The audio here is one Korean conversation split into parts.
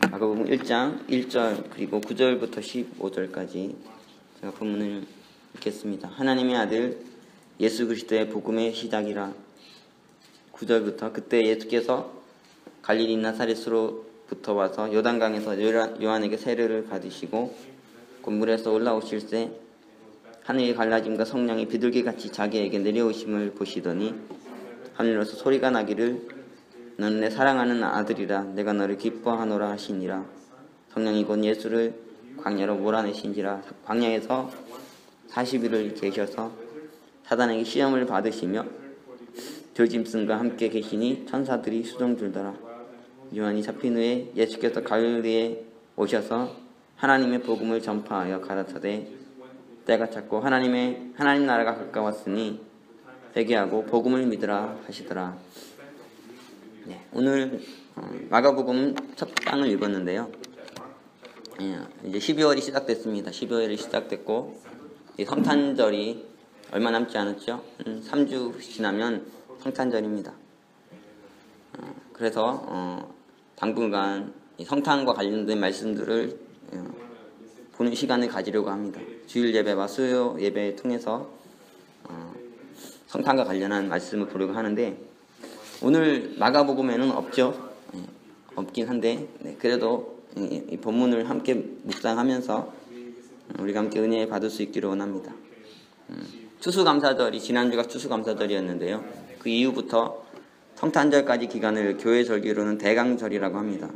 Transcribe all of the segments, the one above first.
마가복음 1장 1절 그리고 9절부터 15절까지 제가 본문을 읽겠습니다. 하나님의 아들 예수 그리스도의 복음의 시작이라. 9절부터 그때 예수께서 갈릴리 나사렛으로부터 와서 요단강에서 요한에게 세례를 받으시고 곧 물에서 올라오실새 하늘이 갈라짐과 성령이 비둘기같이 자기에게 내려오심을 보시더니 하늘로서 소리가 나기를 너는 내 사랑하는 아들이라 내가 너를 기뻐하노라 하시니라. 성령이 곧 예수를 광야로 몰아내신지라. 광야에서 40일을 계셔서 사단에게 시험을 받으시며 들짐승과 함께 계시니 천사들이 수종 들더라. 요한이 잡힌 후에 예수께서 갈릴리에 오셔서 하나님의 복음을 전파하여 가라사대 때가 찼고 하나님 나라가 가까웠으니 회개하고 복음을 믿으라 하시더라. 네, 오늘 마가복음 첫 장을 읽었는데요. 이제 12월이 시작됐습니다. 12월이 시작됐고 성탄절이 얼마 남지 않았죠. 3주 지나면 성탄절입니다. 그래서 당분간 성탄과 관련된 말씀들을 보는 시간을 가지려고 합니다. 주일 예배와 수요 예배 통해서 성탄과 관련한 말씀을 보려고 하는데 오늘 마가복음에는 없죠. 없긴 한데 그래도 이 본문을 함께 묵상하면서 우리가 함께 은혜 받을 수 있기를 원합니다. 추수감사절이 지난주가 추수감사절이었는데요. 그 이후부터 성탄절까지 기간을 교회 절기로는 대강절이라고 합니다.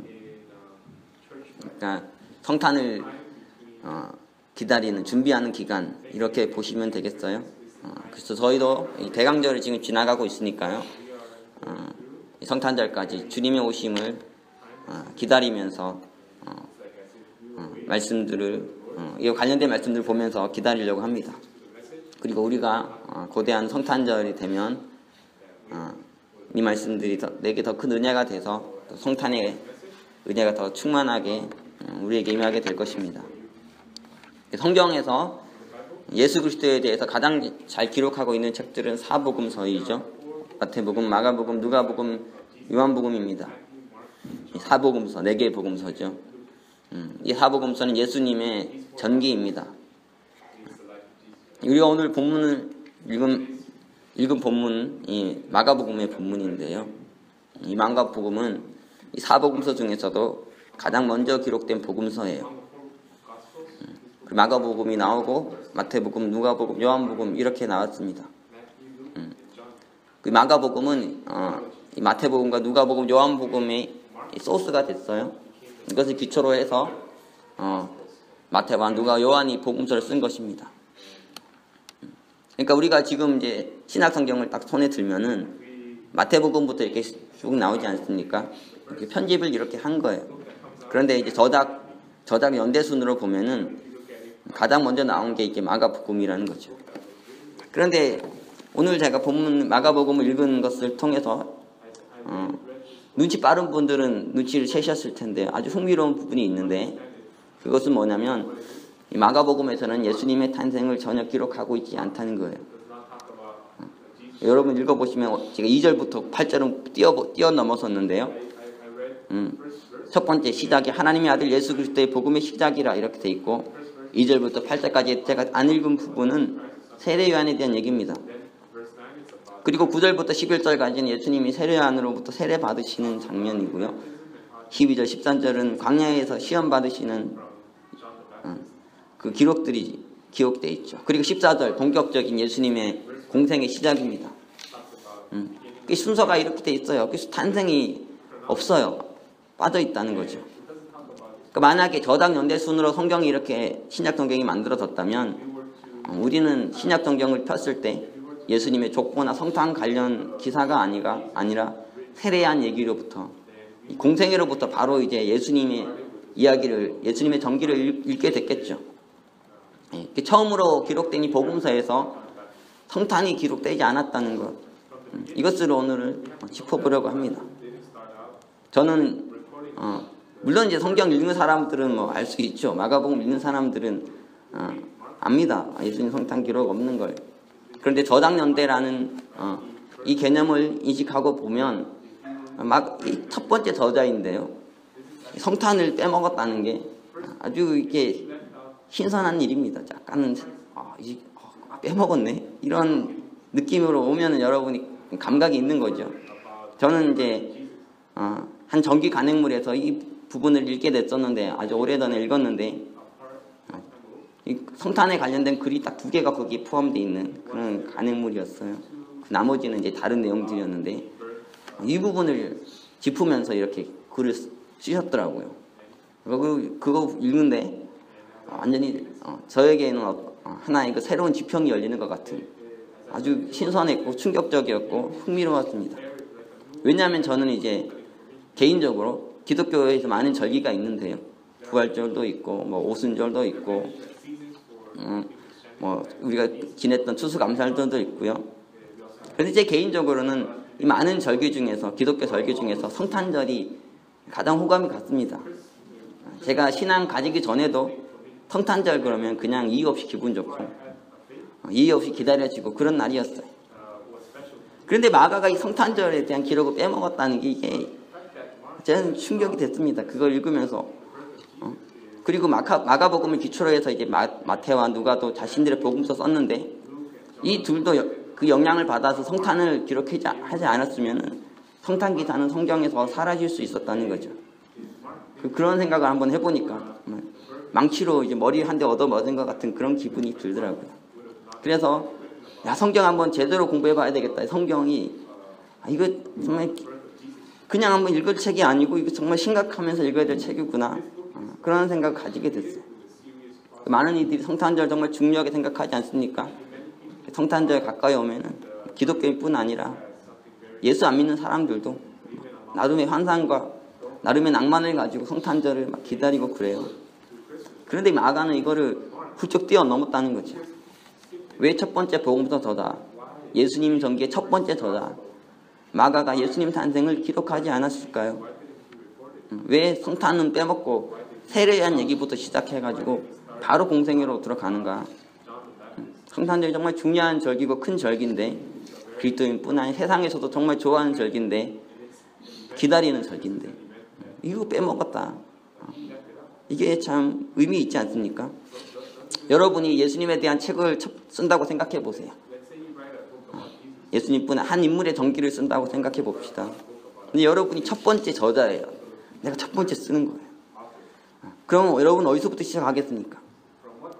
그러니까 성탄을 기다리는 준비하는 기간 이렇게 보시면 되겠어요. 그래서 저희도 이 대강절을 지금 지나가고 있으니까요. 성탄절까지 주님의 오심을 기다리면서 말씀들을 이 관련된 말씀들을 보면서 기다리려고 합니다. 그리고 우리가 거대한 성탄절이 되면 이 말씀들이 내게 더 큰 은혜가 돼서 성탄의 은혜가 더 충만하게 우리에게 임하게 될 것입니다. 성경에서 예수 그리스도에 대해서 가장 잘 기록하고 있는 책들은 사복음서이죠. 마태복음, 마가복음, 누가복음, 요한복음입니다. 사복음서, 4개의 복음서죠. 이 사복음서는 예수님의 전기입니다. 우리가 오늘 본문을 읽은 본문은 이 마가복음의 본문인데요. 이 마가복음은 이 사복음서 중에서도 가장 먼저 기록된 복음서예요. 마가복음이 나오고 마태복음, 누가복음, 요한복음 이렇게 나왔습니다. 그 마가복음은 이 마태복음과 누가복음, 요한복음의 소스가 됐어요. 이것을 기초로 해서 마태와 누가, 요한이 복음서를 쓴 것입니다. 그러니까 우리가 지금 이제 신약 성경을 딱 손에 들면은 마태복음부터 이렇게 쭉 나오지 않습니까? 이렇게 편집을 이렇게 한 거예요. 그런데 이제 저작 연대순으로 보면은 가장 먼저 나온 게 이게 마가복음이라는 거죠. 그런데 오늘 제가 본문 마가복음을 읽은 것을 통해서 눈치 빠른 분들은 눈치를 채셨을 텐데 아주 흥미로운 부분이 있는데 그것은 뭐냐면 이 마가복음에서는 예수님의 탄생을 전혀 기록하고 있지 않다는 거예요. 여러분 읽어보시면 제가 2절부터 8절은 뛰어넘었었는데요. 첫 번째 시작이 하나님의 아들 예수 그리스도의 복음의 시작이라 이렇게 돼 있고 2절부터 8절까지 제가 안 읽은 부분은 세례 요한에 대한 얘기입니다. 그리고 9절부터 11절까지는 예수님이 세례 요한으로부터 세례 받으시는 장면이고요. 12절 13절은 광야에서 시험 받으시는 그 기록들이 기록되어 있죠. 그리고 14절 본격적인 예수님의 공생의 시작입니다. 그 순서가 이렇게 돼 있어요. 그래서 탄생이 없어요. 빠져 있다는 거죠. 그러니까 만약에 저작 연대순으로 성경이 이렇게 신약 성경이 만들어졌다면 우리는 신약 성경을 폈을 때 예수님의 족보나 성탄 관련 기사가 아니라 세례한 얘기로부터 공생애로부터 바로 이제 예수님의 이야기를 예수님의 전기를 읽게 됐겠죠. 처음으로 기록된 이 복음서에서 성탄이 기록되지 않았다는 것 이것을 오늘 짚어보려고 합니다. 저는 물론 이제 성경 읽는 사람들은 뭐 알 수 있죠. 마가복음 읽는 사람들은 압니다. 예수님 성탄 기록 없는 걸. 그런데 저작연대라는 이 개념을 인식하고 보면 막 첫 번째 저자인데요. 성탄을 빼먹었다는 게 아주 이게 신선한 일입니다. 약간은 빼먹었네 이런 느낌으로 오면은 여러분이 감각이 있는 거죠. 저는 이제 한 정기 간행물에서 이 부분을 읽게 됐었는데 아주 오래전에 읽었는데 이 성탄에 관련된 글이 딱 2개가 거기에 포함되어 있는 그런 간행물이었어요. 나머지는 이제 다른 내용들이었는데 이 부분을 짚으면서 이렇게 글을 쓰셨더라고요. 그거 읽는데 완전히 저에게는 하나의 그 새로운 지평이 열리는 것 같은 아주 신선했고 충격적이었고 흥미로웠습니다. 왜냐하면 저는 이제 개인적으로 기독교에서 많은 절기가 있는데요. 부활절도 있고 뭐 오순절도 있고 뭐 우리가 지냈던 추수감사절도 있고요. 그런데 제 개인적으로는 이 많은 절기 중에서 기독교 절기 중에서 성탄절이 가장 호감이 갔습니다. 제가 신앙 가지기 전에도 성탄절 그러면 그냥 이유 없이 기분 좋고 이유 없이 기다려지고 그런 날이었어요. 그런데 마가가 이 성탄절에 대한 기록을 빼먹었다는 게 이게 저는 충격이 됐습니다. 그걸 읽으면서 그리고 마가복음을 기초로 해서 이제 마태와 누가도 자신들의 복음서 썼는데 이 둘도 그 영향을 받아서 성탄을 기록하지 않았으면 성탄 기사는 성경에서 사라질 수 있었다는 거죠. 그런 생각을 한번 해보니까 망치로 이제 머리 한 대 얻어맞은 것 같은 그런 기분이 들더라고요. 그래서 성경 한번 제대로 공부해봐야 되겠다. 성경이 이거 정말 그냥 한번 읽을 책이 아니고 이거 정말 심각하면서 읽어야 될 책이구나. 그런 생각을 가지게 됐어요. 많은 이들이 성탄절 정말 중요하게 생각하지 않습니까? 성탄절 가까이 오면은 기독교인뿐 아니라 예수 안 믿는 사람들도 나름의 환상과 나름의 낭만을 가지고 성탄절을 막 기다리고 그래요. 그런데 마가는 이거를 훌쩍 뛰어넘었다는 거죠. 왜 첫 번째 복음서 저자, 예수님 전기의 첫 번째 저자 마가가 예수님 탄생을 기록하지 않았을까요? 왜 성탄은 빼먹고 세례에 대한 얘기부터 시작해가지고 바로 공생애로 들어가는가? 성탄절이 정말 중요한 절기고 큰 절기인데 그리스도인뿐 아니라 세상에서도 정말 좋아하는 절기인데 기다리는 절기인데 이거 빼먹었다. 이게 참 의미 있지 않습니까? 여러분이 예수님에 대한 책을 쓴다고 생각해 보세요. 예수님뿐 한 인물의 전기를 쓴다고 생각해 봅시다. 근데 여러분이 첫 번째 저자예요. 내가 첫 번째 쓰는 거예요. 그럼 여러분 어디서부터 시작하겠습니까?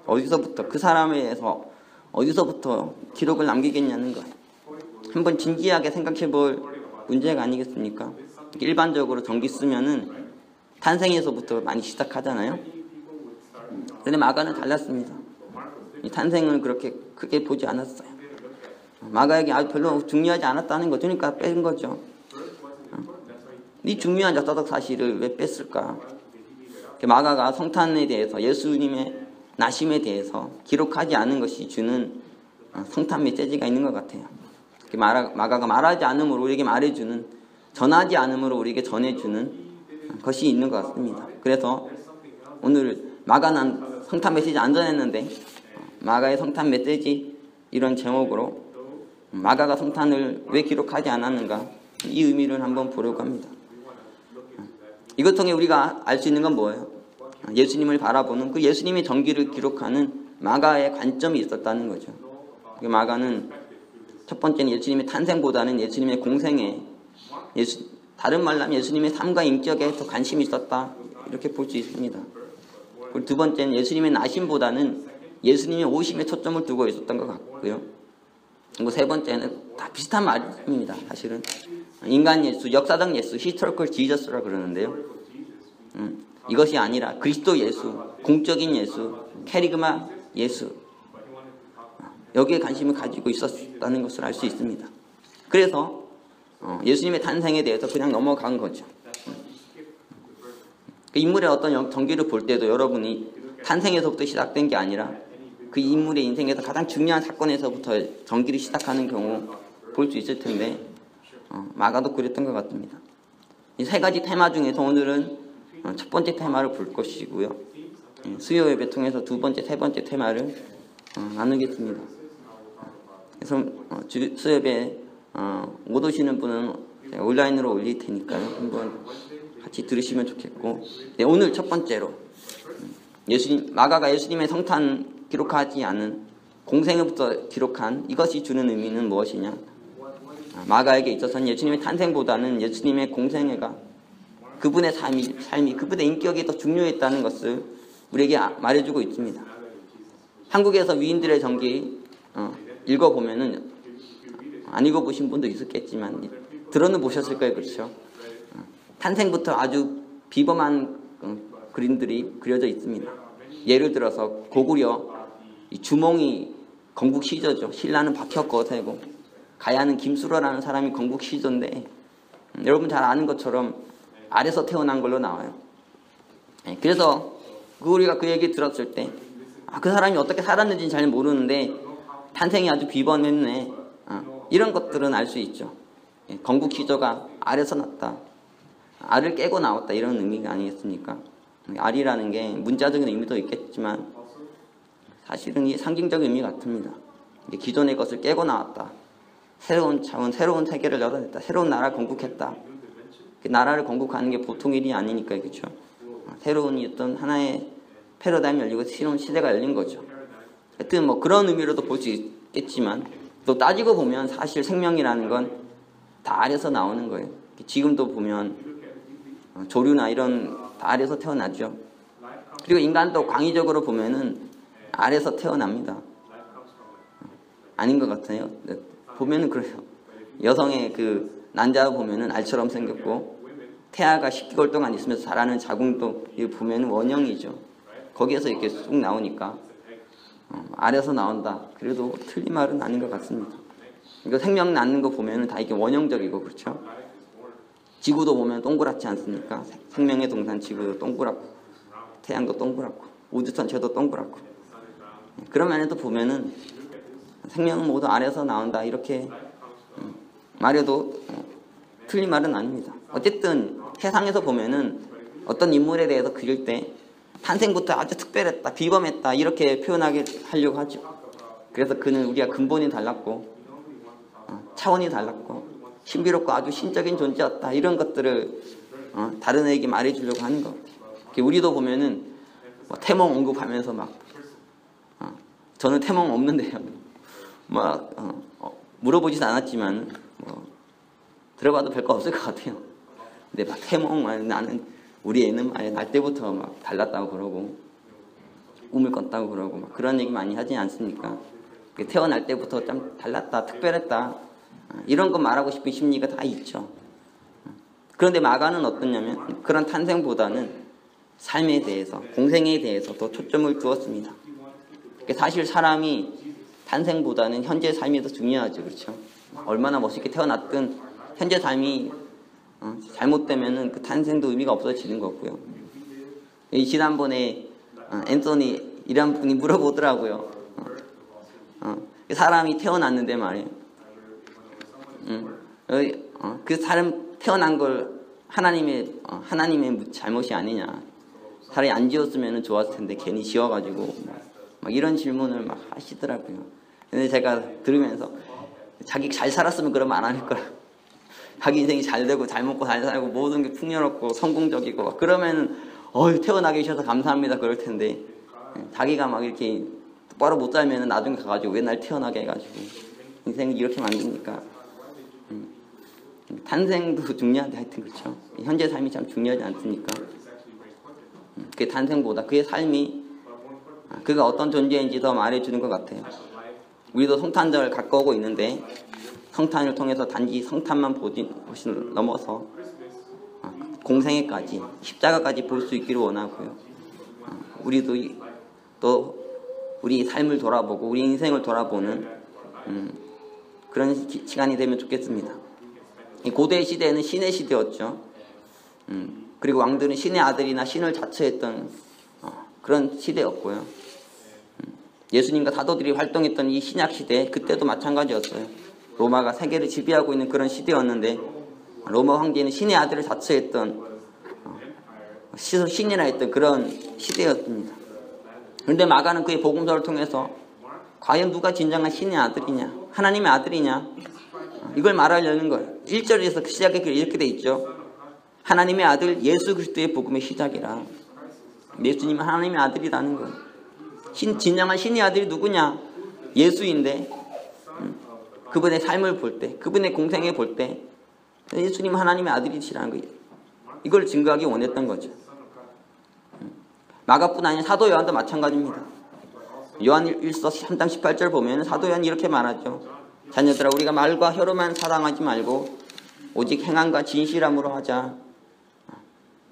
어디서부터 그 사람에 대해서 어디서부터 기록을 남기겠냐는 거예요. 한번 진지하게 생각해 볼 문제가 아니겠습니까? 일반적으로 전기 쓰면은 탄생에서부터 많이 시작하잖아요. 그런데 마가는 달랐습니다. 이 탄생을 그렇게 크게 보지 않았어요. 마가에게 아주 별로 중요하지 않았다는 거죠. 그러니까 뺀 거죠. 이 중요한 역사적 사실을 왜 뺐을까? 마가가 성탄에 대해서 예수님의 나심에 대해서 기록하지 않은 것이 주는 성탄 메시지가 있는 것 같아요. 마가가 말하지 않음으로 우리에게 말해주는, 전하지 않음으로 우리에게 전해주는 것이 있는 것 같습니다. 그래서 오늘 마가는 성탄 메시지 안 전했는데 마가의 성탄 메시지 이런 제목으로 마가가 성탄을 왜 기록하지 않았는가, 이 의미를 한번 보려고 합니다. 이것 통해 우리가 알 수 있는 건 뭐예요? 예수님을 바라보는 그 예수님의 전기를 기록하는 마가의 관점이 있었다는 거죠. 마가는 첫 번째는 예수님의 탄생보다는 예수님의 공생에, 다른 말로 하면 예수님의 삶과 인격에 더 관심이 있었다, 이렇게 볼 수 있습니다. 그리고 두 번째는 예수님의 나심보다는 예수님의 오심에 초점을 두고 있었던 것 같고요. 그리고 세 번째는 다 비슷한 말입니다. 사실은 인간 예수, 역사적 예수, 히스토리컬 지저스라 그러는데요. 이것이 아니라 그리스도 예수, 공적인 예수, 캐리그마 예수, 여기에 관심을 가지고 있었다는 것을 알 수 있습니다. 그래서 예수님의 탄생에 대해서 그냥 넘어간 거죠. 그 인물의 어떤 전기를 볼 때도 여러분이 탄생에서부터 시작된 게 아니라 그 인물의 인생에서 가장 중요한 사건에서부터 전기를 시작하는 경우 볼 수 있을 텐데 마가도 그랬던 것 같습니다. 이 세 가지 테마 중에서 오늘은 첫 번째 테마를 볼 것이고요. 수요 예배 통해서 두 번째, 세 번째 테마를 나누겠습니다. 그래서 수요 예배 못 오시는 분은 온라인으로 올릴 테니까요. 한번 같이 같이 들으시면 좋겠고, 네, 오늘 첫 번째로 마가가 예수님의 성탄 기록하지 않은 공생애부터 기록한 이것이 주는 의미는 무엇이냐? 마가에게 있어서는 예수님의 탄생보다는 예수님의 공생애가 그분의 삶이 그분의 인격이 더 중요했다는 것을 우리에게 말해주고 있습니다. 한국에서 위인들의 전기 읽어보면은 안 읽어보신 분도 있었겠지만 들어는 보셨을 거예요. 그렇죠? 탄생부터 아주 비범한 그림들이 그려져 있습니다. 예를 들어서 고구려 이 주몽이 건국 시조죠. 신라는 박혁거세고 가야는 김수로라는 사람이 건국 시조인데 여러분 잘 아는 것처럼 아래서 태어난 걸로 나와요. 그래서 우리가 그 얘기 들었을 때 그 사람이 어떻게 살았는지는 잘 모르는데 탄생이 아주 비범했네. 이런 것들은 알 수 있죠. 건국 시조가 알에서 났다. 알을 깨고 나왔다. 이런 의미가 아니겠습니까? 알이라는 게 문자적인 의미도 있겠지만 사실은 이 상징적인 의미 같습니다. 기존의 것을 깨고 나왔다. 새로운 차원, 새로운 세계를 열어냈다. 새로운 나라를 건국했다. 그 나라를 건국하는 게 보통 일이 아니니까, 그렇죠? 새로운 어떤 하나의 패러다임이 열리고 새로운 시대가 열린 거죠. 하여튼 뭐 그런 의미로도 볼 수 있겠지만 또 따지고 보면 사실 생명이라는 건 다 알에서 나오는 거예요. 지금도 보면 조류나 이런 다 알에서 태어나죠. 그리고 인간도 광의적으로 보면은 알에서 태어납니다. 아닌 것 같아요. 보면은 그래요. 여성의 그 난자 보면은 알처럼 생겼고 태아가 10개월 동안 있으면서 자라는 자궁도 보면은 원형이죠. 거기에서 이렇게 쑥 나오니까 알에서 나온다. 그래도 틀린 말은 아닌 것 같습니다. 이거 생명 낳는 거 보면은 다 이게 원형적이고 그렇죠. 지구도 보면 동그랗지 않습니까? 생명의 동산 지구도 동그랗고 태양도 동그랗고 우주 전체도 동그랗고 그런 면에도 보면은 생명은 모두 알에서 나온다 이렇게 말해도 틀린 말은 아닙니다. 어쨌든 세상에서 보면은 어떤 인물에 대해서 그릴 때 탄생부터 아주 특별했다, 비범했다 이렇게 표현하게 하려고 하죠. 그래서 그는 우리가 근본이 달랐고 차원이 달랐고 신비롭고 아주 신적인 존재였다 이런 것들을 다른 애에게 말해주려고 하는 거. 우리도 보면은 뭐 태몽 언급하면서 막 저는 태몽 없는데요. 막 물어보지도 않았지만 뭐 들어봐도 별거 없을 것 같아요. 근데 막 태몽 나는 우리 애는 날 때부터 막 달랐다고 그러고 꿈을 꿨다고 그러고 막 그런 얘기 많이 하지 않습니까? 태어날 때부터 좀 달랐다, 특별했다 이런 거 말하고 싶은 심리가 다 있죠. 그런데 마가는 어떠냐면 그런 탄생보다는 삶에 대해서, 공생에 대해서 더 초점을 두었습니다. 사실 사람이 탄생보다는 현재 삶이 더 중요하죠. 그렇죠? 얼마나 멋있게 태어났든 현재 삶이 잘못되면은 그 탄생도 의미가 없어지는 거고요. 지난번에 앤서니 이란 분이 물어보더라고요. 사람이 태어났는데 말이에요. 그 사람 태어난 걸 하나님의 잘못이 아니냐. 사람이 안 지었으면 좋았을 텐데 괜히 지어가지고 막 이런 질문을 막 하시더라고요. 근데 제가 들으면서 자기 잘 살았으면 그러면 안 할 거라. 자기 인생이 잘 되고 잘 먹고 잘 살고 모든 게 풍요롭고 성공적이고 그러면 태어나게 해주셔서 감사합니다 그럴 텐데 자기가 막 이렇게 똑바로 못 살면 나중에 가가지고 왜 날 태어나게 해가지고 인생을 이렇게 만드니까 탄생도 중요한데 하여튼 그렇죠. 현재 삶이 참 중요하지 않습니까? 그 탄생보다 그의 삶이 그가 어떤 존재인지 더 말해주는 것 같아요. 우리도 성탄절 가까우고 있는데 성탄을 통해서 단지 성탄만 보신 넘어서 공생애까지 십자가까지 볼 수 있기를 원하고요. 우리도 또 우리 삶을 돌아보고 우리 인생을 돌아보는 그런 시간이 되면 좋겠습니다. 고대 시대에는 신의 시대였죠. 그리고 왕들은 신의 아들이나 신을 자처했던 그런 시대였고요. 예수님과 사도들이 활동했던 이 신약 시대 그때도 마찬가지였어요. 로마가 세계를 지배하고 있는 그런 시대였는데 로마 황제는 신의 아들을 자처했던 신이라 했던 그런 시대였습니다. 그런데 마가는 그의 복음서를 통해서 과연 누가 진정한 신의 아들이냐 하나님의 아들이냐 이걸 말하려는 거예요. 1절에서 시작에 이렇게 돼 있죠. 하나님의 아들 예수 그리스도의 복음의 시작이라. 예수님은 하나님의 아들이라는 거예요. 진정한 신의 아들이 누구냐? 예수인데 그분의 삶을 볼 때, 그분의 공생에 볼 때 예수님은 하나님의 아들이시라는 거예요. 이걸 증거하기 원했던 거죠. 마가뿐 아니라 사도 요한도 마찬가지입니다. 요한 1서 3장 18절 보면 사도 요한이 이렇게 말하죠. 자녀들아, 우리가 말과 혀로만 사랑하지 말고 오직 행함과 진실함으로 하자.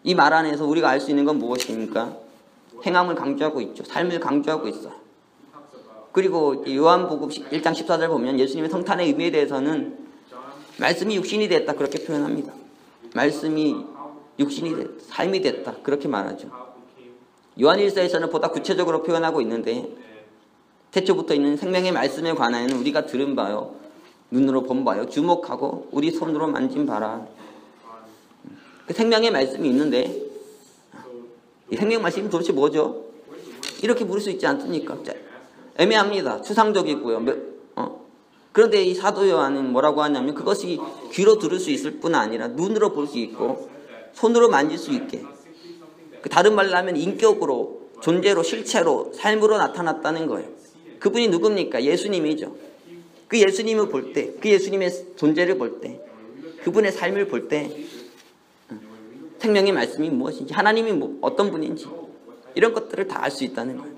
이 말 안에서 우리가 알 수 있는 건 무엇입니까? 행함을 강조하고 있죠. 삶을 강조하고 있어요. 그리고 요한복음 1장 14절 보면 예수님의 성탄의 의미에 대해서는 말씀이 육신이 됐다 그렇게 표현합니다. 말씀이 육신이 됐다, 삶이 됐다 그렇게 말하죠. 요한 1서에서는 보다 구체적으로 표현하고 있는데 태초부터 있는 생명의 말씀에 관하여는 우리가 들은 바요, 눈으로 본 바요, 주목하고 우리 손으로 만진 바라. 그 생명의 말씀이 있는데 이 생명 말씀이 도대체 뭐죠? 이렇게 물을 수 있지 않습니까? 애매합니다. 추상적이고요. 그런데 이 사도 요한은 뭐라고 하냐면 그것이 귀로 들을 수 있을 뿐 아니라 눈으로 볼 수 있고 손으로 만질 수 있게, 다른 말로 하면 인격으로, 존재로, 실체로, 삶으로 나타났다는 거예요. 그분이 누굽니까? 예수님이죠. 그 예수님을 볼 때, 그 예수님의 존재를 볼 때, 그분의 삶을 볼 때 생명의 말씀이 무엇인지, 하나님이 어떤 분인지 이런 것들을 다 알 수 있다는 거예요.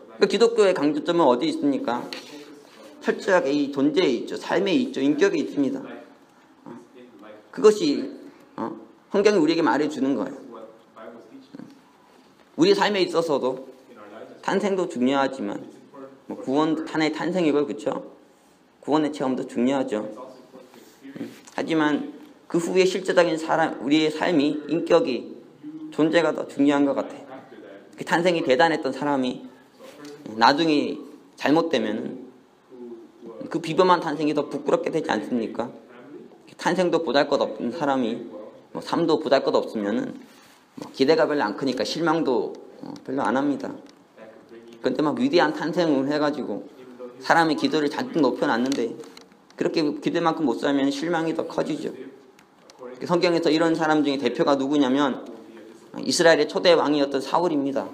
그러니까 기독교의 강조점은 어디 있습니까? 철저하게 이 존재에 있죠. 삶에 있죠. 인격에 있습니다. 그것이 성경이 우리에게 말해주는 거예요. 우리 삶에 있어서도 탄생도 중요하지만 구원, 하나의 탄생이고, 그렇죠? 구원의 체험도 중요하죠. 하지만 그 후에 실제적인 우리의 삶이, 인격이, 존재가 더 중요한 것 같아요. 그 탄생이 대단했던 사람이 나중에 잘못되면 그 비범한 탄생이 더 부끄럽게 되지 않습니까? 탄생도 보잘것없는 사람이 삶도 보잘것없으면 기대가 별로 안 크니까 실망도 별로 안 합니다. 그런데 막 위대한 탄생을 해가지고 사람의 기도를 잔뜩 높여놨는데 그렇게 기대만큼 못 살면 실망이 더 커지죠. 성경에서 이런 사람 중에 대표가 누구냐면 이스라엘의 초대 왕이었던 사울입니다.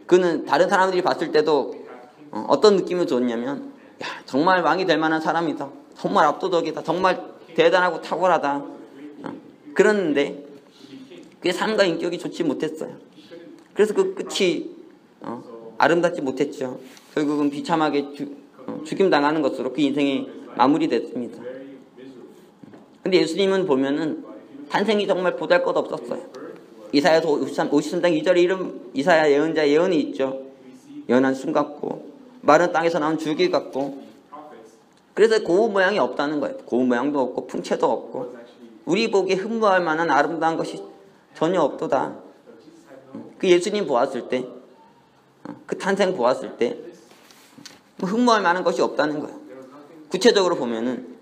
그는 다른 사람들이 봤을 때도 어떤 느낌을 줬냐면, 야, 정말 왕이 될 만한 사람이다. 정말 압도적이다. 정말 대단하고 탁월하다. 그랬는데 그의 삶과 인격이 좋지 못했어요. 그래서 그 끝이 아름답지 못했죠. 결국은 비참하게 죽임당하는 것으로 그 인생이 마무리됐습니다. 근데 예수님은 보면은 탄생이 정말 보잘것없었어요. 이사야서 53장 2절에 이름 이사야 예언자 예언이 있죠. 연한 순 같고 마른 땅에서 나온 줄기 같고, 그래서 고운 모양이 없다는 거예요. 고운 모양도 없고 풍채도 없고 우리 보기에 흠모할 만한 아름다운 것이 전혀 없도다. 그 예수님 보았을 때, 그 탄생 보았을 때 흠모할 만한 것이 없다는 거예요. 구체적으로 보면은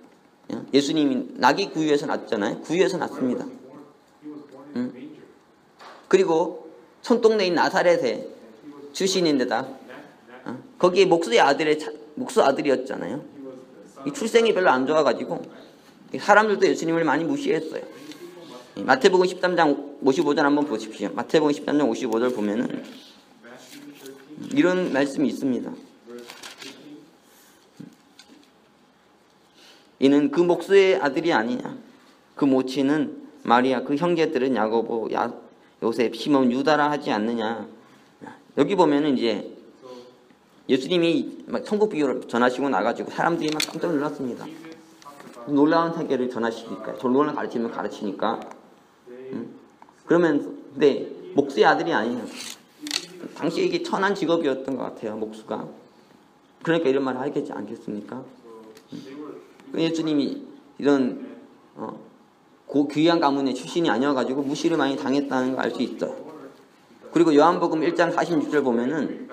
예수님이 낙이 구유에서 났잖아요. 구유에서 났습니다. 그리고 손동네인 나사렛의 출신인데다 거기에 목수 아들이었잖아요. 이 출생이 별로 안 좋아가지고 사람들도 예수님을 많이 무시했어요. 마태복음 13장 55절 한번 보십시오. 마태복음 13장 55절 보면은 이런 말씀이 있습니다. 이는 그 목수의 아들이 아니냐. 그 모친은 마리아, 그 형제들은 야고보, 요셉, 시몬, 유다라 하지 않느냐. 여기 보면은 이제 예수님이 막 천국 비유를 전하시고 나가지고 사람들이 막 깜짝 놀랐습니다. 놀라운 세계를 전하시니까, 놀라운 가르침을 가르치니까. 그러면 근데 목수의 아들이 아니냐. 당시에 이게 천한 직업이었던 것 같아요, 목수가. 그러니까 이런 말을 하겠지 않겠습니까? 예수님이 이런 귀한 가문의 출신이 아니어가지고 무시를 많이 당했다는 걸 알 수 있어요. 그리고 요한복음 1장 46절 보면은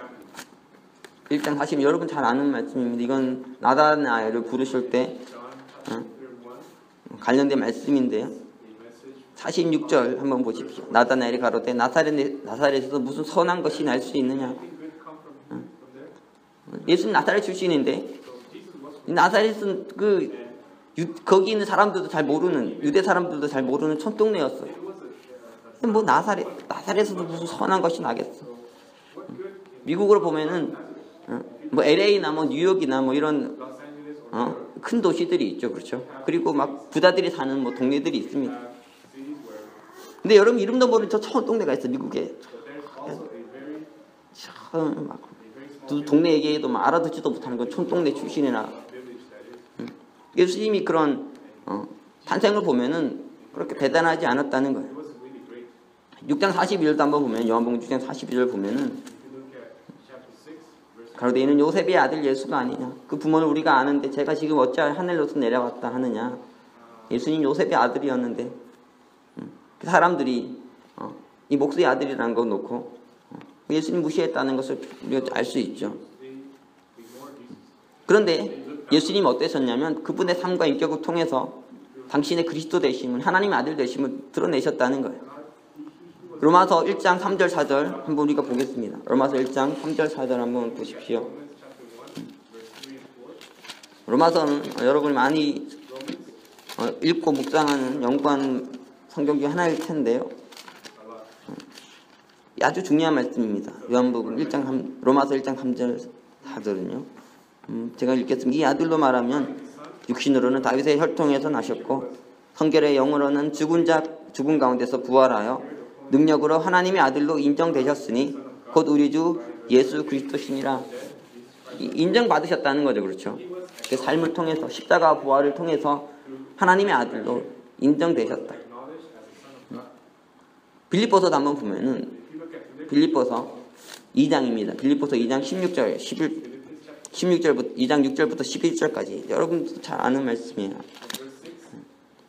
1장 40, 여러분 잘 아는 말씀입니다. 이건 나다나엘을 부르실 때 관련된 말씀인데요. 46절 한번 보십시오. 나다나엘이 가로되 나사렛에서 무슨 선한 것이 날 수 있느냐. 예수는 나사렛 출신인데 나사렛은 그 거기 있는 사람들도 잘 모르는, 유대 사람들도 잘 모르는 촌동네였어요. 뭐 나사렛에서도 무슨 선한 것이 나겠어. 미국으로 보면은 뭐 LA나 뭐 뉴욕이나 뭐 이런 큰 도시들이 있죠, 그렇죠? 그리고 막 부자들이 사는 뭐 동네들이 있습니다. 근데 여러분 이름도 모르는 저 촌동네가 있어, 미국에. 참 막 동네 얘기해도 막 알아듣지도 못하는 건 촌동네 출신이나. 예수님이 그런 탄생을 보면은 그렇게 대단하지 않았다는 거예요. 6장 41절도 한번 보면, 요한복음 6장 41절 보면은 가로되 이는 요셉의 아들 예수가 아니냐, 그 부모는 우리가 아는데 제가 지금 어찌하여 하늘로서 내려왔다 하느냐. 예수님 요셉의 아들이었는데 사람들이 이 목수의 아들이라는 거 놓고 예수님 무시했다는 것을 우리가 알 수 있죠. 그런데 예수님이 어떠셨냐면 그분의 삶과 인격을 통해서 당신의 그리스도 되심을, 하나님의 아들 되심을 드러내셨다는 거예요. 로마서 1장 3절 4절 한번 우리가 보겠습니다. 로마서 1장 3절 4절 한번 보십시오. 로마서는 여러분이 많이 읽고 묵상하는, 연구하는 성경 중 하나일 텐데요. 아주 중요한 말씀입니다. 요한복음 1장 로마서 1장 3절 4절은요. 제가 읽겠습니다. 이 아들로 말하면 육신으로는 다윗의 혈통에서 나셨고 성결의 영으로는 죽은 가운데서 부활하여 능력으로 하나님의 아들로 인정되셨으니 곧 우리 주 예수 그리스도시니라. 인정받으셨다는 거죠, 그렇죠? 그 삶을 통해서, 십자가 부활을 통해서 하나님의 아들로 인정되셨다. 빌립보서도 한번 보면은 빌립보서 2장입니다. 빌립보서 2장 16절, 16절부터 2장 6절부터 11절까지 여러분도 잘 아는 말씀이에요.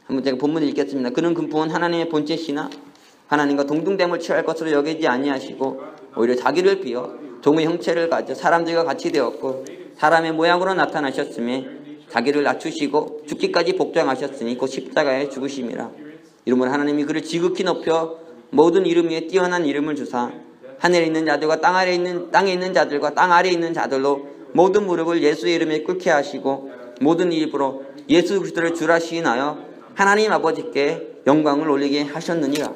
한번 제가 본문을 읽겠습니다. 그는 근본 하나님의 본체시나 하나님과 동등됨을 취할 것으로 여기지 아니하시고 오히려 자기를 비어 종의 형체를 가져 사람들과 같이 되었고 사람의 모양으로 나타나셨으며 자기를 낮추시고 죽기까지 복종하셨으니 곧 십자가에 죽으심이라. 이름으로 하나님이 그를 지극히 높여 모든 이름 위에 뛰어난 이름을 주사 하늘에 있는 자들과 땅에 있는 자들과 땅 아래에 있는 자들로 모든 무릎을 예수의 이름에 꿇게 하시고 모든 입으로 예수 그리스도를 주라 시인하여 하나님 아버지께 영광을 올리게 하셨느니라.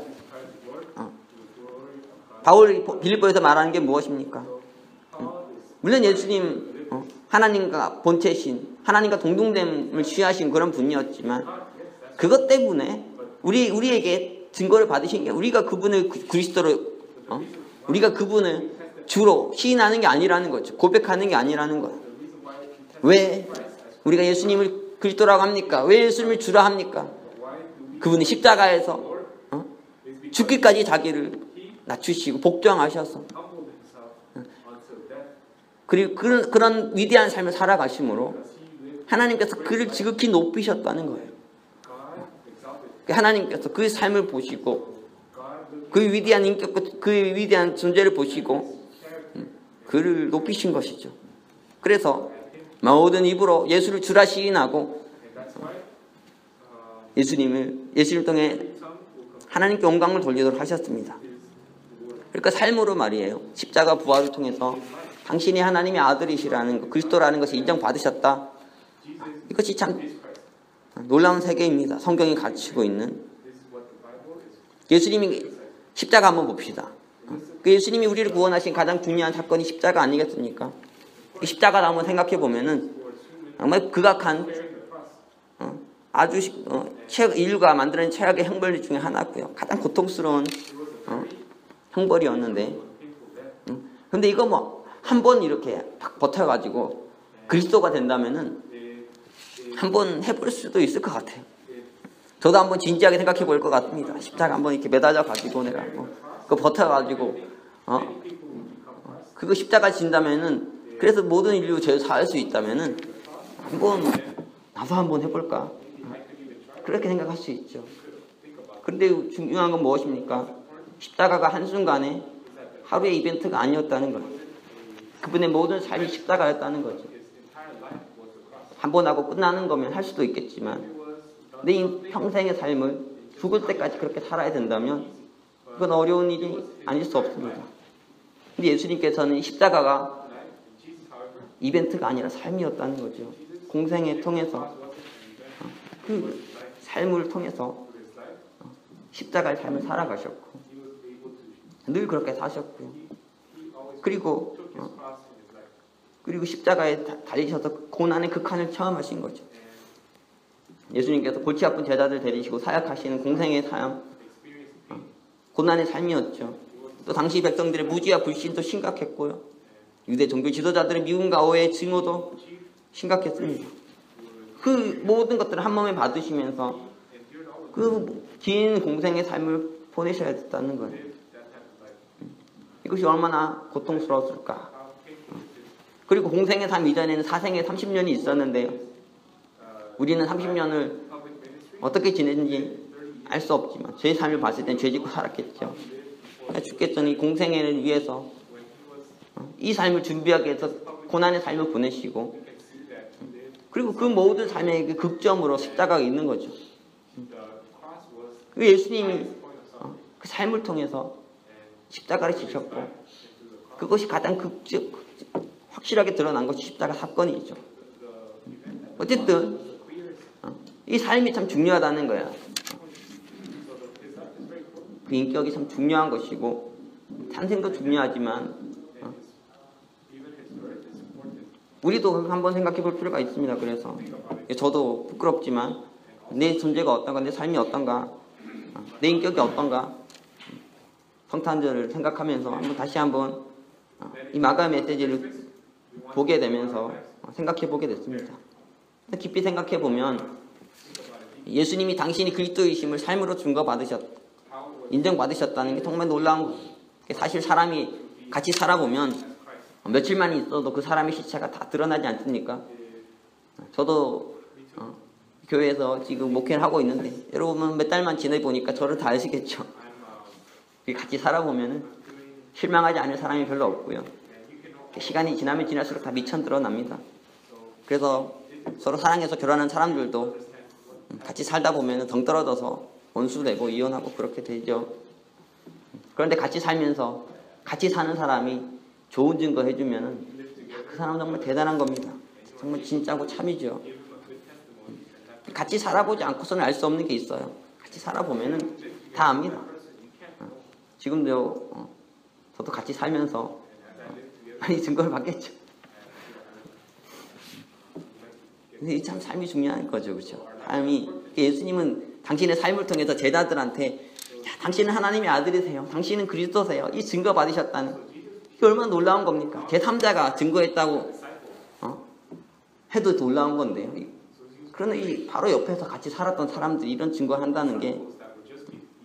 바울이 빌립보에서 말하는 게 무엇입니까? 물론 예수님 하나님과 본체신, 하나님과 동등됨을 취하신 그런 분이었지만 그것 때문에 우리에게 증거를 받으신 게 우리가 그분을 그리스도로 우리가 그분을 주로 시인하는 게 아니라는 거죠. 고백하는 게 아니라는 거예요. 왜 우리가 예수님을 그리스도라고 합니까? 왜 예수님을 주라 합니까? 그분이 십자가에서 죽기까지 자기를 낮추시고 복종하셔서 그리고 그런 위대한 삶을 살아가심으로 하나님께서 그를 지극히 높이셨다는 거예요. 하나님께서 그 삶을 보시고 그 위대한 인격과 그 위대한 존재를 보시고 그를 높이신 것이죠. 그래서 모든 입으로 예수를 주라 시인하고 예수님 통해 하나님께 영광을 돌리도록 하셨습니다. 그러니까 삶으로 말이에요. 십자가 부활을 통해서 당신이 하나님의 아들이시라는 것, 그리스도라는 것을 인정받으셨다. 이것이 참 놀라운 세계입니다. 성경이 가르치고 있는. 예수님이 십자가 한번 봅시다. 그 예수님이 우리를 구원하신 가장 중요한 사건이 십자가 아니겠습니까? 십자가를 한번 생각해 보면은 정말 극악한 아주 인류가 만들어낸 최악의 형벌 중에 하나고요. 가장 고통스러운 형벌이었는데, 근데 이거 뭐 한 번 이렇게 딱 버텨가지고 그리스도가 된다면은 한번 해볼 수도 있을 것 같아요. 저도 한번 진지하게 생각해 볼 것 같습니다. 십자가 한번 이렇게 매달려 가지고 내가 그거 버텨가지고 그거 십자가 진다면은, 그래서 모든 인류 죄를 사할 수 있다면은 한번 나도 한번 해볼까, 그렇게 생각할 수 있죠. 그런데 중요한 건 무엇입니까? 십자가가 한순간에 하루의 이벤트가 아니었다는 거예요. 그분의 모든 삶이 십자가였다는 거죠. 한 번 하고 끝나는 거면 할 수도 있겠지만 내 평생의 삶을 죽을 때까지 그렇게 살아야 된다면 그건 어려운 일이 아닐 수 없습니다. 근데 예수님께서는 십자가가 이벤트가 아니라 삶이었다는 거죠. 공생에 통해서 그 삶을 통해서 십자가의 삶을 살아가셨고 늘 그렇게 사셨고요. 그리고 십자가에 달리셔서 고난의 극한을 체험하신 거죠. 예수님께서 골치 아픈 제자들 데리시고 사역하시는 공생의 삶, 고난의 삶이었죠. 또 당시 백성들의 무지와 불신도 심각했고요. 유대 종교 지도자들의 미움과 오해의 증오도 심각했습니다. 그 모든 것들을 한 몸에 받으시면서 그 긴 공생의 삶을 보내셔야 됐다는 거예요. 이것이 얼마나 고통스러웠을까. 그리고 공생의 삶 이전에는 사생의 30년이 있었는데요. 우리는 30년을 어떻게 지냈는지 알 수 없지만 제 삶을 봤을 땐 죄 짓고 살았겠죠. 죽기 전에 이 공생애를 위해서 이 삶을 준비하기 위해서 고난의 삶을 보내시고 그리고 그 모든 삶의 그 극점으로 십자가가 있는 거죠. 예수님이 그 삶을 통해서 십자가를 지셨고 그것이 가장 확실하게 드러난 것이 십자가 사건이죠. 어쨌든 이 삶이 참 중요하다는 거야. 그 인격이 참 중요한 것이고 탄생도 중요하지만 우리도 한번 생각해 볼 필요가 있습니다. 그래서 저도 부끄럽지만 내 존재가 어떤가, 내 삶이 어떤가, 내 인격이 어떤가 성탄절을 생각하면서 다시 한번 이 마가 메시지를 보게 되면서 생각해 보게 됐습니다. 깊이 생각해 보면 예수님이 당신이 그리스도이심을 삶으로 인정받으셨다는 게 정말 놀라운 거예요. 사실 사람이 같이 살아보면 며칠만 있어도 그 사람의 시체가 다 드러나지 않습니까? 저도 교회에서 지금 목회를 하고 있는데 여러분 몇 달만 지내보니까 저를 다 아시겠죠. 같이 살아보면 실망하지 않을 사람이 별로 없고요. 시간이 지나면 지날수록 다 미천 드러납니다. 그래서 서로 사랑해서 결혼한 사람들도 같이 살다 보면 덩 떨어져서 원수되고 이혼하고 그렇게 되죠. 그런데 같이 살면서 같이 사는 사람이 좋은 증거 해주면 그 사람은 정말 대단한 겁니다. 정말 진짜고 참이죠. 같이 살아보지 않고서는 알 수 없는 게 있어요. 같이 살아보면 다 압니다. 지금도 저도 같이 살면서 많이 증거를 받겠죠. 근데 이 참 삶이 중요한 거죠. 그렇죠? 삶이 예수님은 당신의 삶을 통해서 제자들한테 당신은 하나님의 아들이세요. 당신은 그리스도세요. 이 증거 받으셨다는 이게 얼마나 놀라운 겁니까? 제3자가 증거했다고 해도 놀라운 건데요. 그런데 바로 옆에서 같이 살았던 사람들이 이런 증거를 한다는 게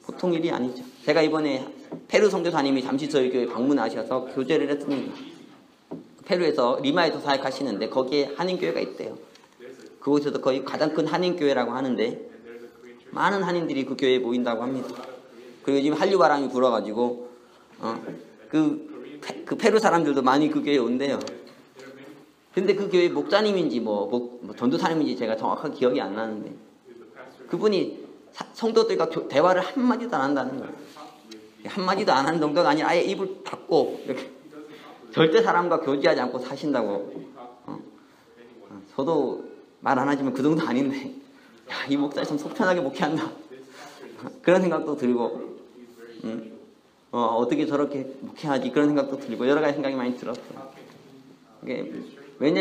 보통 일이 아니죠. 제가 이번에 페루 선교사님이 잠시 저희 교회 방문하셔서 교제를 했습니다. 페루에서 리마에서 사역하시는데 거기에 한인교회가 있대요. 그곳에서 거의 가장 큰 한인교회라고 하는데 많은 한인들이 그 교회에 모인다고 합니다. 그리고 요즘 한류바람이 불어가지고 그 페루 사람들도 많이 그 교회에 온대요. 근데 그 교회 목사님인지 전도사님인지 제가 정확하게 기억이 안 나는데 그분이 성도들과 대화를 한마디도 안 한다는 거예요. 한마디도 안 하는 정도가 아니라 아예 입을 닫고 이렇게 절대 사람과 교제하지 않고 사신다고. 저도 말 안 하지만 그 정도 아닌데 야, 이 목사님 참 속편하게 목회한다. 그런 생각도 들고 어떻게 저렇게 목회하지 그런 생각도 들고 여러 가지 생각이 많이 들었어요. 왜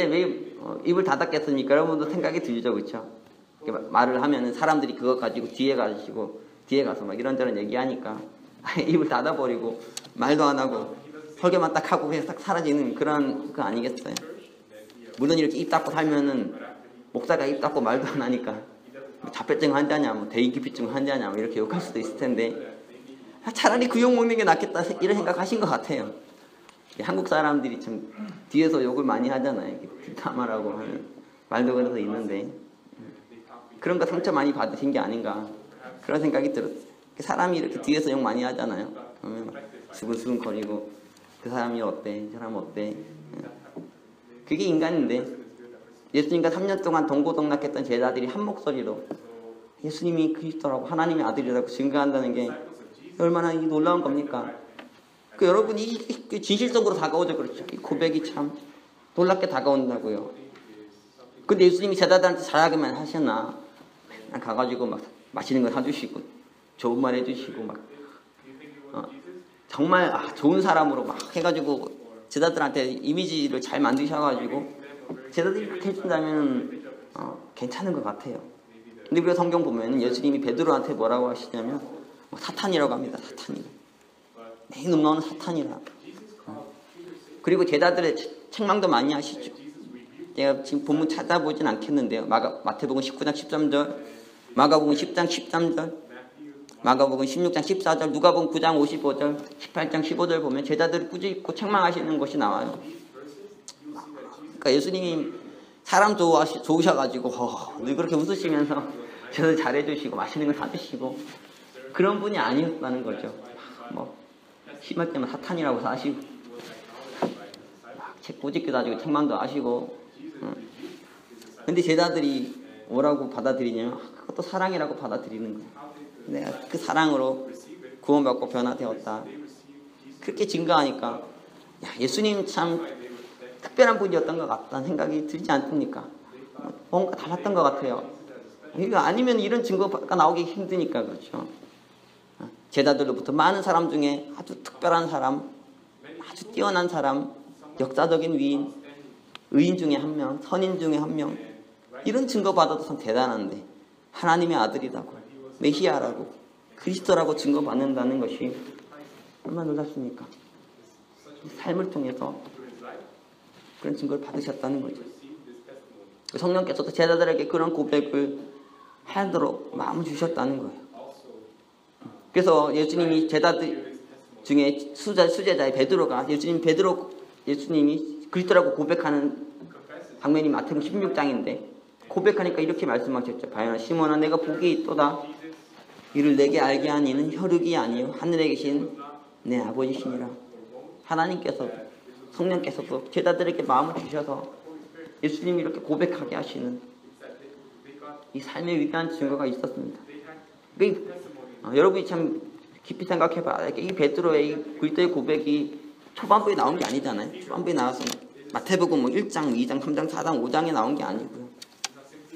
입을 닫았겠습니까? 여러분도 생각이 들죠. 그렇죠? 말을 하면은 사람들이 그거 가지고 뒤에 가서 막 이런저런 얘기하니까 입을 닫아버리고 말도 안 하고 설교만 딱 하고 그냥 딱 사라지는 그런 거 아니겠어요? 물론 이렇게 입 닫고 살면은 목사가 입 닫고 말도 안 하니까 자폐증 환자냐, 대인기피증 환자냐 이렇게 욕할 수도 있을 텐데 차라리 그 욕 먹는 게 낫겠다 이런 생각하신 것 같아요. 한국 사람들이 참 뒤에서 욕을 많이 하잖아요. 뒷담화라고 하는 말도 그래서 있는데 그런 거 상처 많이 받으신 게 아닌가 그런 생각이 들었어요. 사람이 이렇게 뒤에서 욕 많이 하잖아요. 그러면 수근수근거리고 그 사람이 어때? 이 사람 어때? 그게 인간인데 예수님과 3년 동안 동고동락했던 제자들이 한 목소리로 예수님이 그리스도라고 하나님의 아들이라고 증거한다는 게 얼마나 놀라운 겁니까? 여러분이 진실적으로 다가오죠. 그렇죠? 이 고백이 참 놀랍게 다가온다고요. 근데 예수님이 제자들한테 잘하기만 하셨나? 가가지고 막 맛있는 거 사주시고 좋은 말 해주시고 막 정말 좋은 사람으로 막 해가지고 제자들한테 이미지를 잘 만드셔가지고 제자들이 막 해준다면 괜찮은 것 같아요. 근데 우리가 성경 보면 예수님이 베드로한테 뭐라고 하시냐면 사탄이라고 합니다. 사탄이. 내 이놈 너는 사탄이라. 그리고 제자들의 책망도 많이 하시죠. 제가 지금 본문 찾아보진 않겠는데요. 마태복음 19장 13절, 마가복음 10장 13절, 마가복음 16장 14절, 누가복음 9장 55절, 18장 15절 보면 제자들을 꾸짖고 책망하시는 것이 나와요. 그러니까 예수님이 사람 좋으셔가지고 늘 그렇게 웃으시면서 저를 잘해주시고 맛있는 걸 사주시고 그런 분이 아니었다는 거죠. 뭐 심할 때면 사탄이라고 하시고 책 꾸짖기도 하시고 책망도 하시고 근데 제자들이 뭐라고 받아들이냐면 그것도 사랑이라고 받아들이는 거예요. 내가 그 사랑으로 구원받고 변화되었다. 그렇게 증거하니까 예수님 참 특별한 분이었던 것 같다는 생각이 들지 않습니까? 뭔가 달랐던 것 같아요. 이거 아니면 이런 증거가 나오기 힘드니까 그렇죠. 제자들로부터 많은 사람 중에 아주 특별한 사람, 아주 뛰어난 사람, 역사적인 위인, 의인 중에 한 명, 선인 중에 한 명, 이런 증거받아도 참 대단한데 하나님의 아들이라고, 메시아라고, 그리스도라고 증거받는다는 것이 얼마나 놀랍습니까? 삶을 통해서 그런 증거를 받으셨다는 거죠. 성령께서도 제자들에게 그런 고백을 하도록 마음을 주셨다는 거예요. 그래서 예수님이 제자들 중에 수제자의 베드로가 예수님이 그리스도라고 고백하는 장면이 마태복음 16장인데 고백하니까 이렇게 말씀하셨죠. 바요나 시몬아 내가 복이 있도다. 이를 내게 알게 한 이는 혈육이 아니요 하늘에 계신 내 아버지시니라. 하나님께서도 성령께서도 제자들에게 마음을 주셔서 예수님이 이렇게 고백하게 하시는 이 삶의 위대한 증거가 있었습니다. 여러분이 참 깊이 생각해봐야 이 베드로의 이 그리스도의 고백이 초반부에 나온 게 아니잖아요. 초반부에 나와서 마태복음 1장, 2장, 3장, 4장, 5장에 나온 게 아니고요.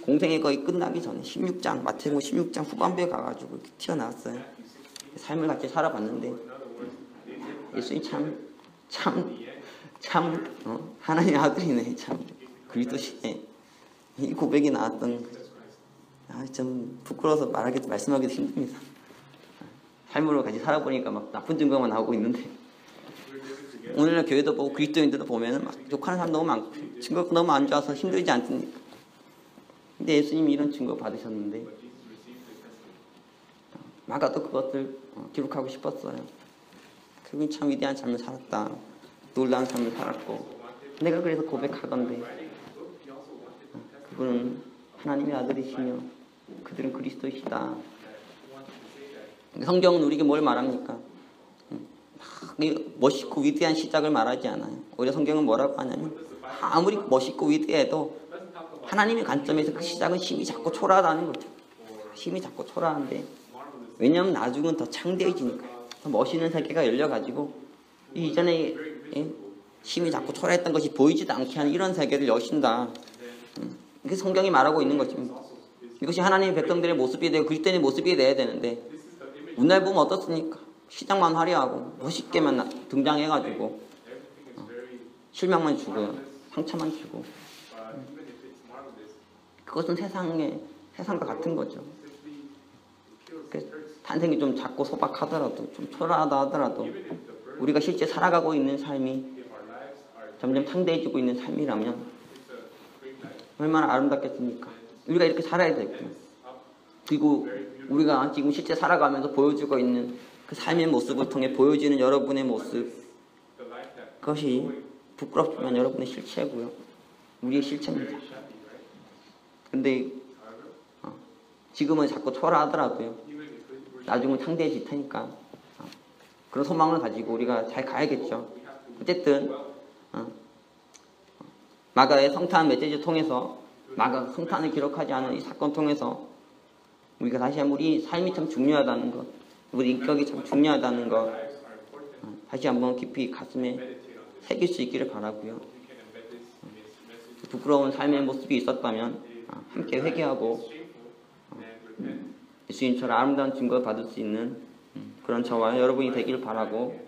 공생이 거의 끝나기 전에 16장, 마태복음 16장 후반부에 가가지고 튀어나왔어요. 삶을 같이 살아봤는데 예수님 참 하나님의 아들이네. 참 그리스도시네. 이 고백이 나왔던 좀 부끄러워서 말씀하기도 힘듭니다. 삶으로 같이 살아보니까 막 나쁜 증거만 나오고 있는데 오늘날 교회도 보고 그리스도인들도 보면은 막 욕하는 사람 너무 많고 증거가 너무 안 좋아서 힘들지 않습니까? 근데 예수님이 이런 증거 받으셨는데 마가도 그것을 기록하고 싶었어요. 그분이 참 위대한 삶을 살았다. 놀라운 삶을 살았고 내가 그래서 고백하건대 그분은 하나님의 아들이시며 그들은 그리스도이시다. 성경은 우리에게 뭘 말합니까? 멋있고 위대한 시작을 말하지 않아요. 오히려 성경은 뭐라고 하냐면 아무리 멋있고 위대해도 하나님의 관점에서 그 시작은 힘이 작고 초라하다는 거죠. 힘이 작고 초라한데 왜냐하면 나중은 더 창대해지니까 더 멋있는 세계가 열려가지고 이전에 힘이 작고 초라했던 것이 보이지도 않게 하는 이런 세계를 여신다. 이게 성경이 말하고 있는 것입니다. 이것이 하나님의 백성들의 모습이 되고 그리스도인의 모습이 돼야 되는데 오늘 보면 어떻습니까? 시장만 화려하고 멋있게만 등장해가지고 실망만 주고 상처만 주고 그것은 세상과 같은 거죠. 탄생이 좀 작고 소박하더라도 좀 초라하다 하더라도 우리가 실제 살아가고 있는 삶이 점점 창대해지고 있는 삶이라면 얼마나 아름답겠습니까? 우리가 이렇게 살아야 되고 그리고 우리가 지금 실제 살아가면서 보여주고 있는 그 삶의 모습을 통해 보여지는 여러분의 모습 그것이 부끄럽지만 여러분의 실체고요. 우리의 실체입니다. 근데 지금은 자꾸 초라하더라도요. 나중은 창대해질 테니까 그런 소망을 가지고 우리가 잘 가야겠죠. 어쨌든 마가의 성탄 메시지를 통해서 마가 성탄을 기록하지 않은 이 사건 통해서 우리가 다시 한번 우리 삶이 참 중요하다는 것, 우리 인격이 참 중요하다는 것 다시 한번 깊이 가슴에 새길 수 있기를 바라고요. 부끄러운 삶의 모습이 있었다면 함께 회개하고 예수님처럼 아름다운 증거를 받을 수 있는 그런 저와 여러분이 되길 바라고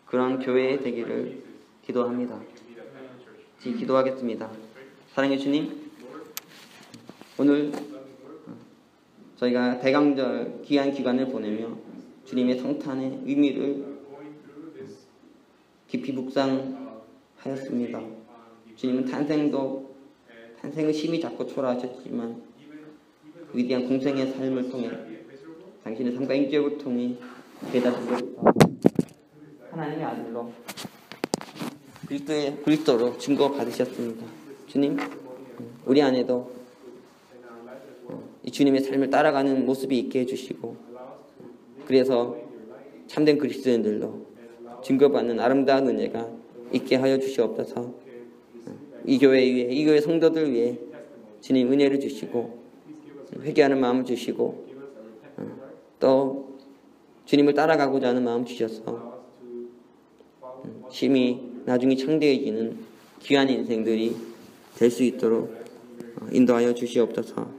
그런 교회 되기를 기도합니다. 기도하겠습니다. 사랑해 주님, 오늘 저희가 대강절 귀한 기간을 보내며 주님의 성탄의 의미를 깊이 묵상하였습니다. 주님은 탄생을 심히 잡고 초라하셨지만 위대한 공생의 삶을 통해 당신의 삶과 인격을 통해 배달되었다. 하나님의 아들로 그리스도로 증거받으셨습니다. 주님, 우리 안에도 이 주님의 삶을 따라가는 모습이 있게 해주시고 그래서 참된 그리스도인들로 증거받는 아름다운 은혜가 있게 하여 주시옵소서. 이 교회 위에, 이 교회 성도들 위해 주님 은혜를 주시고 회개하는 마음을 주시고 또 주님을 따라가고자 하는 마음 주셔서 심히 나중에 창대해지는 귀한 인생들이 될 수 있도록 인도하여 주시옵소서.